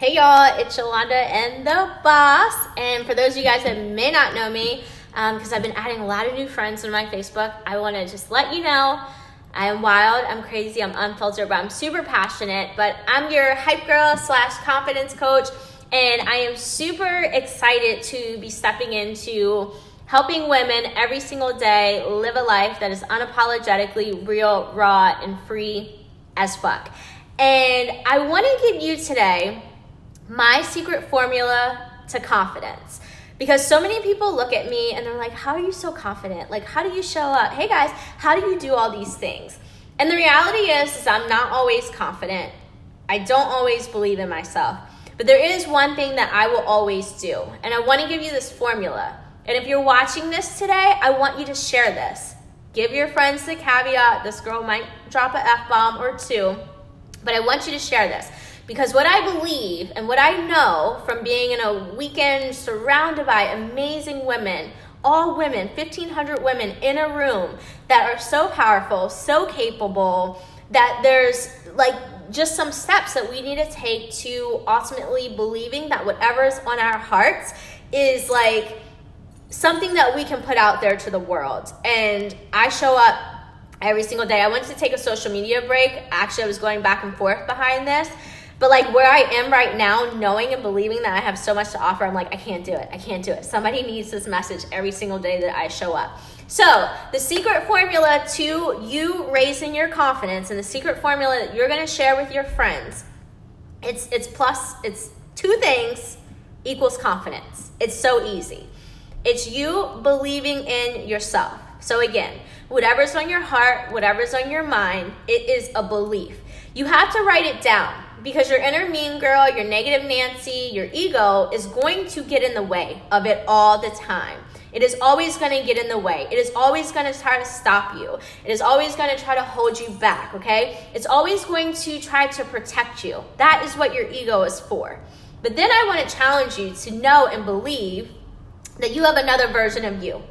Hey y'all, it's Yolanda and the Boss. And for those of you guys that may not know me, because I've been adding a lot of new friends on my Facebook, I want to just let you know I am wild, I'm crazy, I'm unfiltered, but I'm super passionate. But I'm your hype girl / confidence coach, and I am super excited to be stepping into helping women every single day live a life that is unapologetically real, raw, and free as fuck. And I want to give you today my secret formula to confidence, because so many people look at me and they're like, how are you so confident? Like, how do you show up? Hey guys, how do you do all these things? And the reality is I'm not always confident. I don't always believe in myself, but there is one thing that I will always do. And I want to give you this formula. And if you're watching this today, I want you to share this. Give your friends the caveat, this girl might drop a F-bomb or two, but I want you to share this. Because what I believe and what I know from being in a weekend surrounded by amazing women, all women, 1,500 women in a room that are so powerful, so capable, that there's like just some steps that we need to take to ultimately believing that whatever's on our hearts is like something that we can put out there to the world. And I show up every single day. I went to take a social media break. Actually, I was going back and forth behind this. But like where I am right now, knowing and believing that I have so much to offer, I'm like, I can't do it. I can't do it. Somebody needs this message every single day that I show up. So the secret formula to you raising your confidence, and the secret formula that you're going to share with your friends, it's two things equals confidence. It's so easy. It's you believing in yourself. So again, whatever's on your heart, whatever's on your mind, it is a belief. You have to write it down, because your inner mean girl, your negative Nancy, your ego is going to get in the way of it all the time. It is always going to get in the way. It is always going to try to stop you. It is always going to try to hold you back, okay? It's always going to try to protect you. That is what your ego is for. But then I want to challenge you to know and believe that you have another version of you.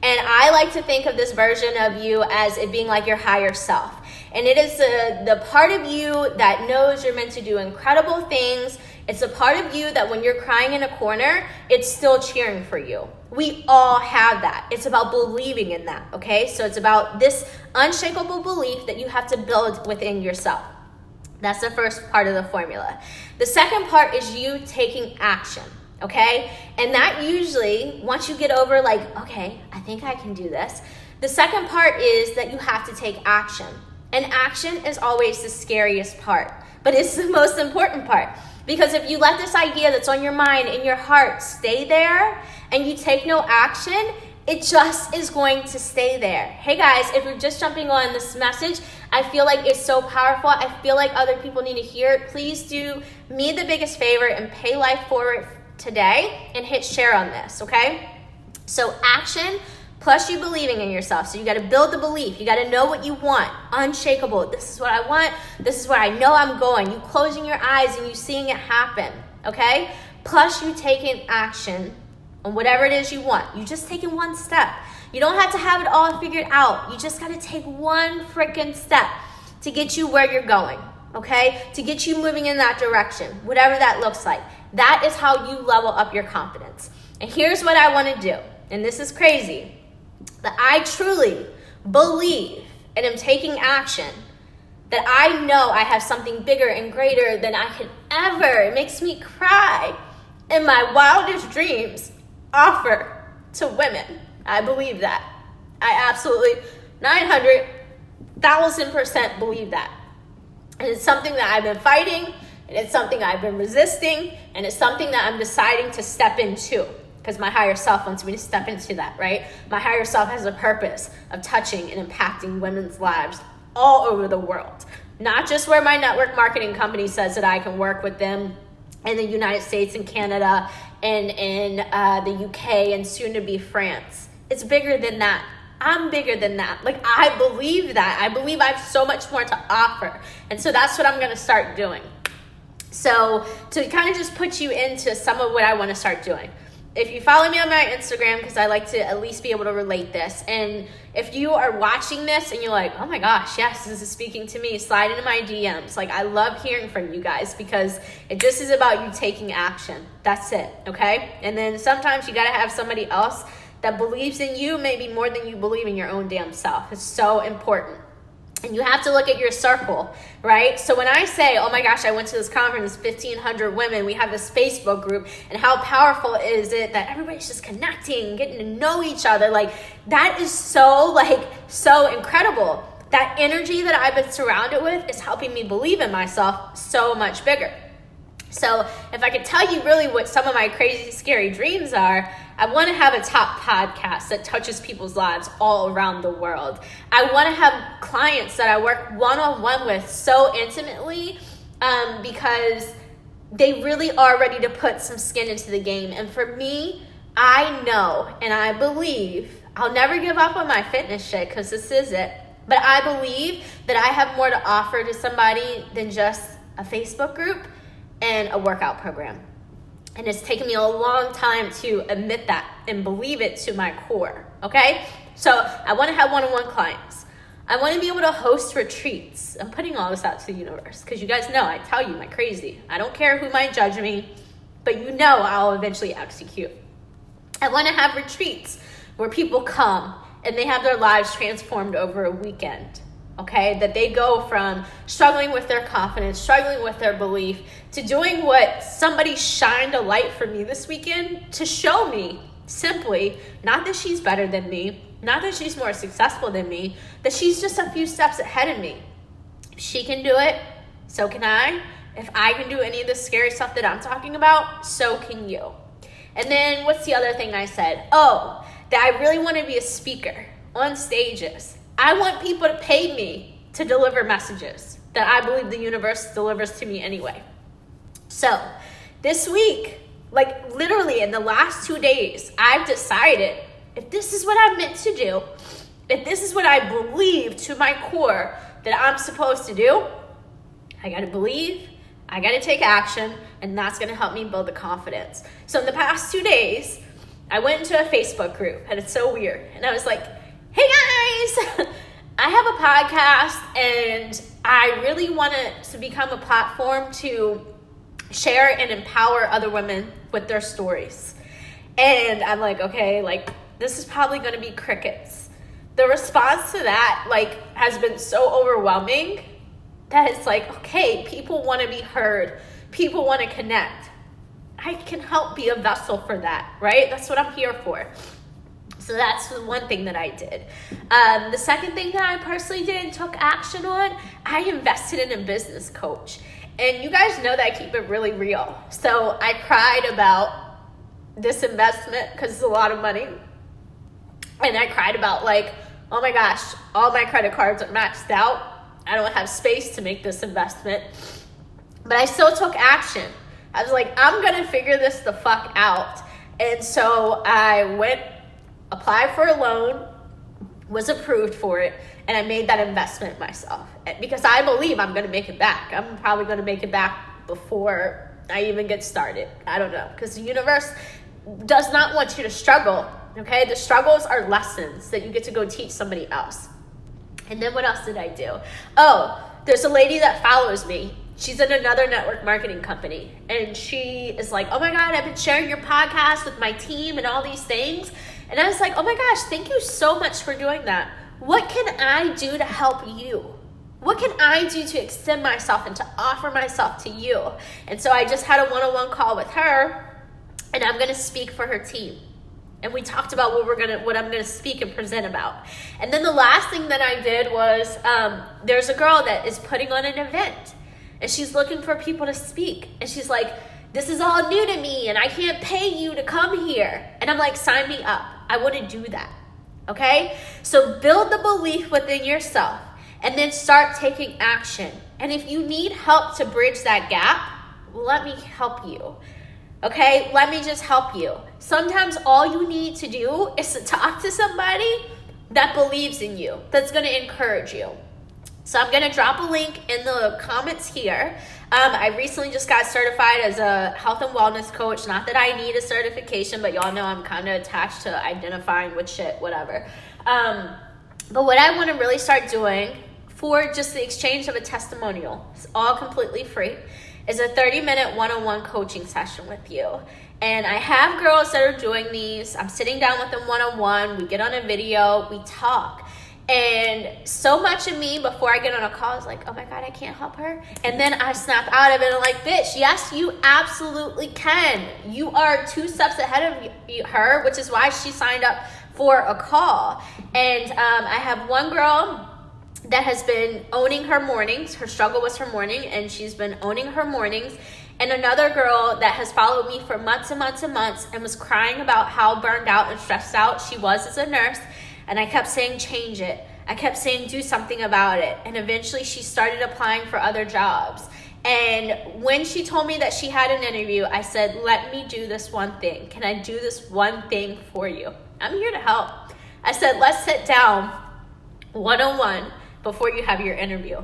And I like to think of this version of you as it being like your higher self. And it is the part of you that knows you're meant to do incredible things. It's a part of you that when you're crying in a corner, it's still cheering for you. We all have that. It's about believing in that, okay? So it's about this unshakable belief that you have to build within yourself. That's the first part of the formula. The second part is you taking action. Okay? And that usually, once you get over like, okay, I think I can do this, the second part is that you have to take action. And action is always the scariest part, but it's the most important part. Because if you let this idea that's on your mind, in your heart, stay there, and you take no action, it just is going to stay there. Hey guys, if you're just jumping on this message, I feel like it's so powerful. I feel like other people need to hear it. Please do me the biggest favor and pay life forward today and hit share on this, okay? So action plus you believing in yourself. So you got to build the belief. You got to know what you want. Unshakable. This is what I want. This is where I know I'm going. You closing your eyes and you seeing it happen, okay? Plus you taking action on whatever it is you want. You just taking one step. You don't have to have it all figured out. You just got to take one freaking step to get you where you're going, okay? To get you moving in that direction, whatever that looks like. That is how you level up your confidence. And here's what I want to do. And this is crazy. That I truly believe and am taking action. That I know I have something bigger and greater than I could ever, it makes me cry, in my wildest dreams, offer to women. I believe that. I absolutely 900,000% believe that. And it's something that I've been fighting. And it's something I've been resisting, and it's something that I'm deciding to step into, because my higher self wants me to step into that, right? My higher self has a purpose of touching and impacting women's lives all over the world. Not just where my network marketing company says that I can work with them in the United States and Canada and in the UK and soon to be France. It's bigger than that. I'm bigger than that. Like, I believe that. I believe I have so much more to offer. And so that's what I'm going to start doing. So to kind of just put you into some of what I want to start doing. if you follow me on my Instagram, because I like to at least be able to relate this, and if you are watching this and you're like, oh my gosh, yes, this is speaking to me, slide into my DMs. Like, I love hearing from you guys, because it just is about you taking action. That's it, okay? And then sometimes you got to have somebody else that believes in you maybe more than you believe in your own damn self. It's so important. And you have to look at your circle, right? So when I say, oh my gosh, I went to this conference, 1,500 women, we have this Facebook group, and how powerful is it that everybody's just connecting, getting to know each other? Like, that is so incredible. That energy that I've been surrounded with is helping me believe in myself so much bigger. So if I could tell you really what some of my crazy, scary dreams are, I want to have a top podcast that touches people's lives all around the world. I want to have clients that I work one-on-one with so intimately because they really are ready to put some skin into the game. And for me, I know and I believe I'll never give up on my fitness shit, because this is it. But I believe that I have more to offer to somebody than just a Facebook group and a workout program. And it's taken me a long time to admit that and believe it to my core, okay? So I want to have one-on-one clients. I want to be able to host retreats. I'm putting all this out to the universe, because you guys know I tell you I'm crazy. I don't care who might judge me, but you know I'll eventually execute. I want to have retreats where people come and they have their lives transformed over a weekend. Okay, that they go from struggling with their confidence, struggling with their belief, to doing what somebody shined a light for me this weekend to show me simply, not that she's better than me, not that she's more successful than me, that she's just a few steps ahead of me. If she can do it, so can I. If I can do any of the scary stuff that I'm talking about, so can you. And then what's the other thing I said? Oh, that I really want to be a speaker on stages. I want people to pay me to deliver messages that I believe the universe delivers to me anyway. So this week, like literally in the last 2 days, I've decided if this is what I'm meant to do, if this is what I believe to my core that I'm supposed to do, I got to believe, I got to take action, and that's going to help me build the confidence. So in the past 2 days, I went into a Facebook group, and it's so weird. And I was like, hey guys, I have a podcast and I really want it to become a platform to share and empower other women with their stories. And I'm like, okay, like this is probably going to be crickets. The response to that has been so overwhelming that it's like, okay, people want to be heard. People want to connect. I can help be a vessel for that, right? That's what I'm here for. So that's the one thing that I did. The second thing that I personally did and took action on, I invested in a business coach. And you guys know that I keep it really real. So I cried about this investment because it's a lot of money. And I cried about oh my gosh, all my credit cards are maxed out. I don't have space to make this investment. But I still took action. I was like, I'm going to figure this the fuck out. And so I went, applied for a loan, was approved for it, and I made that investment myself. Because I believe I'm going to make it back. I'm probably going to make it back before I even get started. I don't know. Because the universe does not want you to struggle. Okay? The struggles are lessons that you get to go teach somebody else. And then what else did I do? Oh, there's a lady that follows me. She's in another network marketing company. And she is like, oh my God, I've been sharing your podcast with my team and all these things. And I was like, oh my gosh, thank you so much for doing that. What can I do to help you? What can I do to extend myself and to offer myself to you? And so I just had a one-on-one call with her, and I'm going to speak for her team. And we talked about what I'm gonna speak and present about. And then the last thing that I did was there's a girl that is putting on an event, and she's looking for people to speak. And she's like, this is all new to me, and I can't pay you to come here. And I'm like, sign me up. I want to do that. Okay? So build the belief within yourself, and then start taking action. And if you need help to bridge that gap, let me help you. Okay, let me just help you. Sometimes all you need to do is to talk to somebody that believes in you, that's going to encourage you. So I'm going to drop a link in the comments here. I recently just got certified as a health and wellness coach. Not that I need a certification, but y'all know I'm kind of attached to identifying with shit, whatever. But what I want to really start doing for just the exchange of a testimonial, it's all completely free, is a 30-minute one-on-one coaching session with you. And I have girls that are doing these. I'm sitting down with them one-on-one. We get on a video. We talk. And so much of me before I get on a call is like, oh my God, I can't help her. And then I snap out of it and I'm like, bitch, yes, you absolutely can. You are 2 steps ahead of her, which is why she signed up for a call. And I have one girl that has been owning her mornings. Her struggle was her morning, and she's been owning her mornings. And another girl that has followed me for months and months and months and was crying about how burned out and stressed out she was as a nurse. And I kept saying, change it. I kept saying, do something about it. And eventually she started applying for other jobs. And when she told me that she had an interview, I said, let me do this one thing. Can I do this one thing for you? I'm here to help. I said, let's sit down one-on-one before you have your interview.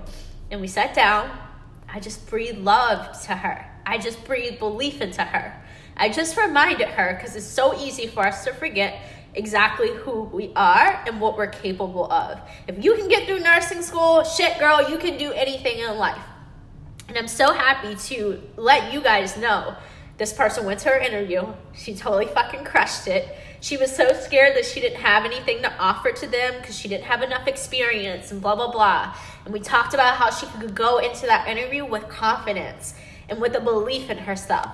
And we sat down. I just breathed love to her. I just breathed belief into her. I just reminded her, because it's so easy for us to forget exactly who we are and what we're capable of. If you can get through nursing school, shit, girl, you can do anything in life. And I'm so happy to let you guys know this person went to her interview. She totally fucking crushed it. She was so scared that she didn't have anything to offer to them because she didn't have enough experience and blah, blah, blah. And we talked about how she could go into that interview with confidence and with a belief in herself.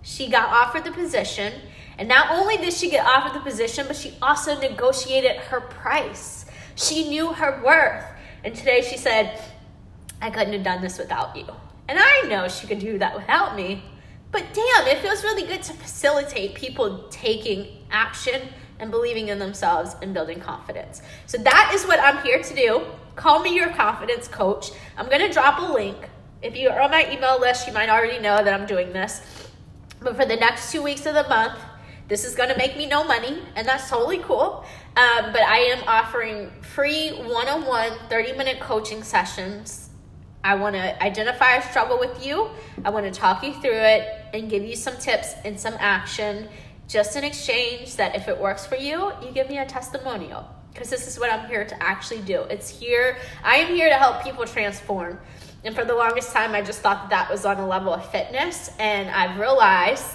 She got offered the position. And not only did she get offered the position, but she also negotiated her price. She knew her worth. And today she said, I couldn't have done this without you. And I know she could do that without me. But damn, it feels really good to facilitate people taking action and believing in themselves and building confidence. So that is what I'm here to do. Call me your confidence coach. I'm going to drop a link. If you are on my email list, you might already know that I'm doing this. But for the next 2 weeks of the month, this is going to make me no money, and that's totally cool. But I am offering free one-on-one 30-minute coaching sessions. I want to identify a struggle with you. I want to talk you through it and give you some tips and some action, just in exchange that if it works for you, you give me a testimonial. Because this is what I'm here to actually do. I am here to help people transform. And for the longest time, I just thought that was on a level of fitness. And I've realized,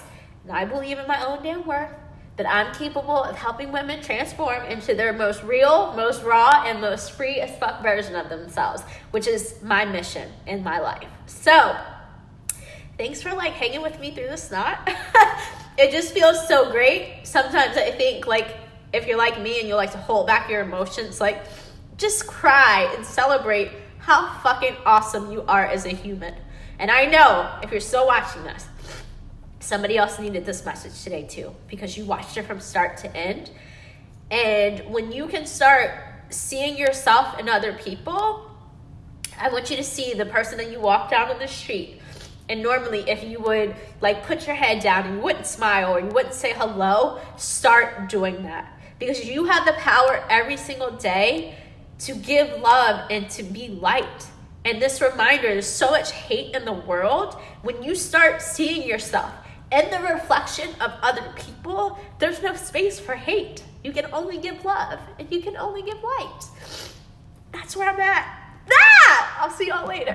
and I believe in my own damn worth, that I'm capable of helping women transform into their most real, most raw, and most free as fuck version of themselves, which is my mission in my life. So, thanks for hanging with me through the snot. It just feels so great. Sometimes I think if you're like me and you like to hold back your emotions, just cry and celebrate how fucking awesome you are as a human. And I know if you're still watching this, somebody else needed this message today too, because you watched it from start to end. And when you can start seeing yourself in other people, I want you to see the person that you walk down on the street. And normally if you would put your head down and you wouldn't smile or you wouldn't say hello, start doing that. Because you have the power every single day to give love and to be light. And this reminder, there's so much hate in the world. When you start seeing yourself in the reflection of other people, there's no space for hate. You can only give love and you can only give light. That's where I'm at. I'll see y'all later.